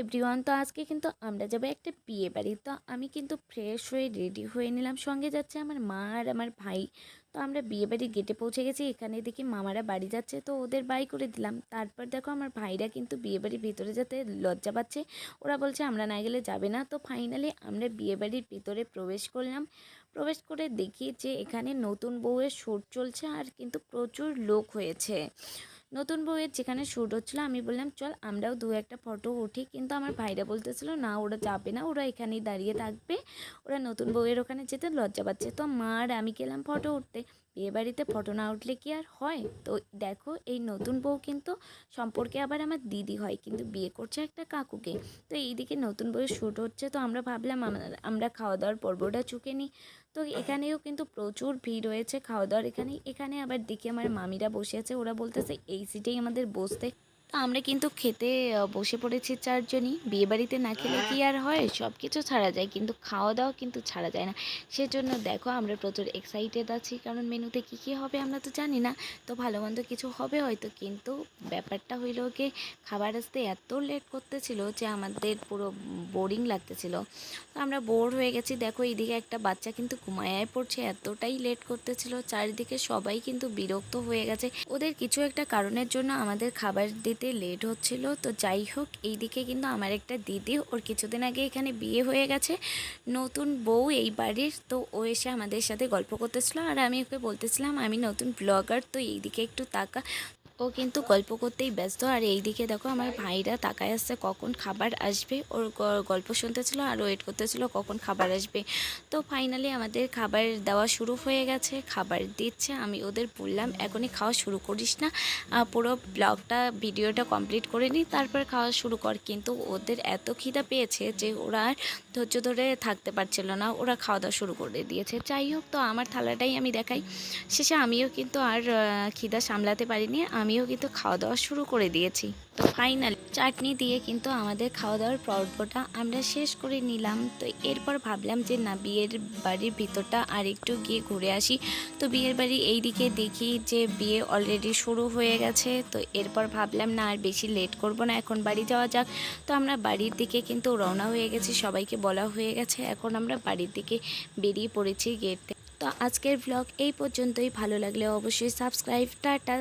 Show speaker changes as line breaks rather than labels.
Everyone, তো আজকে কিন্তু আমরা যাবো একটা বিয়ে বাড়ি। তো আমি কিন্তু ফ্রেশ হয়ে রেডি হয়ে নিলাম, সঙ্গে যাচ্ছে আমার মা আর আমার ভাই। তো আমরা বিয়ে বাড়ির গেটে পৌঁছে গেছি। এখানে দেখি মামারা বাড়ি যাচ্ছে, তো ওদের বাই করে দিলাম। তারপর দেখো আমার ভাইরা কিন্তু বিয়ে বাড়ির ভিতরে যেতে লজ্জা পাচ্ছে, ওরা বলছে আমরা না গেলে যাবে না। তো ফাইনালি আমরা বিয়ে বাড়ির ভিতরে প্রবেশ করলাম। প্রবেশ করে দেখি যে এখানে নতুন বউয়ের শ্যুট চলছে আর কিন্তু প্রচুর লোক হয়েছে। নতুন বউয়ের যেখানে শ্যুট হচ্ছিলো আমি বললাম চল আমরাও দু একটা ফটো উঠি, কিন্তু আমার ভাইরা বলতেছিল না ওরা যাবে না, ওরা এখানেই দাঁড়িয়ে থাকবে, ওরা নতুন বউয়ের ওখানে যেতে লজ্জা পাচ্ছে। তো মা আর আমি গেলাম ফটো উঠতে। বিয়ে বাড়িতে ফটো না উঠলে কি আর হয়? তো দেখো এই নতুন বউ কিন্তু সম্পর্কে আবার আমার দিদি হয়, কিন্তু বিয়ে করছে একটা কাকুকে। তো এইদিকে নতুন বউয়ের শ্যুট হচ্ছে, তো আমরা ভাবলাম আমরা খাওয়া দাওয়ার পর্বটা চুকে নিই। তো এখানেও কিন্তু প্রচুর ভিড় হয়েছে খাওয়া দাওয়ার। এখানে আবার দেখি আমার মামিরা বসে আছে, ওরা বলতেছে এই সিটেই আমাদের বসতে। তো আমরা কিন্তু খেতে বসে পড়েছি চারজনই। বিয়েবাড়িতে না খেলে কি আর হয়, সব কিছু ছাড়া যায় কিন্তু খাওয়া দাওয়া কিন্তু ছাড়া যায় না। সেজন্য দেখো আমরা প্রচুর এক্সাইটেড আছি, কারণ মেনুতে কি কি হবে আমরা তো জানি না। তো ভালো মন্দ কিছু হবে হয়তো, কিন্তু ব্যাপারটা হইল কি খাবার আসতে এত লেট করতেছিল যে আমাদের পুরো বোরিং লাগতেছিল। তো আমরা বোর হয়ে গেছি। দেখো এইদিকে একটা বাচ্চা কিন্তু ঘুমায় পড়ছে, এতটাই লেট করতেছিল। চারিদিকে সবাই কিন্তু বিরক্ত হয়ে গেছে, ওদের কিছু একটা কারণের জন্য আমাদের খাবার দিতে লেট হচ্ছিল। তো যাই হোক, এইদিকে কিন্তু আমার একটা দিদি, ওর কিছুদিন আগে এখানে বিয়ে হয়ে গেছে, নতুন বউ এই বাড়ির। তো ও এসে আমাদের সাথে গল্প করতেছিল আর আমি ওকে বলতেছিলাম আমি নতুন ব্লগার, তো এইদিকে একটু তাকা। ও কিন্তু গল্প করতেই ব্যস্ত। আর এইদিকে দেখো আমার ভাইরা তাকায় আসছে কখন খাবার আসবে, ওর গল্প শুনতেছিল আর ওয়েট করতেছিল কখন খাবার আসবে। তো ফাইনালি আমাদের খাবার দেওয়া শুরু হয়ে গেছে, খাবার দিচ্ছে। আমি ওদের বললাম এখনই খাওয়া শুরু করিস না, পুরো ব্লগটা ভিডিওটা কমপ্লিট করে নিই তারপর খাওয়া শুরু কর। কিন্তু ওদের এত খিদা পেয়েছে যে ওরা আর ধৈর্য ধরে থাকতে পারছিল না, ওরা খাওয়া দাওয়া শুরু করে দিয়েছে। যাই হোক, তো আমার থালাটাই আমি দেখাই। শেষে আমিও কিন্তু আর খিদা সামলাতে পারিনি, আমিও কিন্তু খাওয়া দাওয়া শুরু করে দিয়েছি। তো ফাইনালি চাটনি দিয়ে কিন্তু আমাদের খাওয়া দাওয়ার পর্বটা আমরা শেষ করে নিলাম। তো এরপর ভাবলাম যে না, বিয়ের বাড়ির ভিতরটা আর একটু গিয়ে ঘুরে আসি। তো বিয়ের বাড়ি এইদিকে দেখি যে বিয়ে অলরেডি শুরু হয়ে গেছে। তো এরপর ভাবলাম না আর বেশি লেট করব না, এখন বাড়ি যাওয়া যাক। তো আমরা বাড়ির দিকে কিন্তু রওনা হয়ে গেছি, সবাইকে বলা হয়ে গেছে, এখন আমরা বাড়ির দিকে বেরিয়ে পড়েছি গেট থেকে। তো আজকের ব্লগ এই পর্যন্তই, ভালো লাগলে অবশ্যই সাবস্ক্রাইব। টাটা।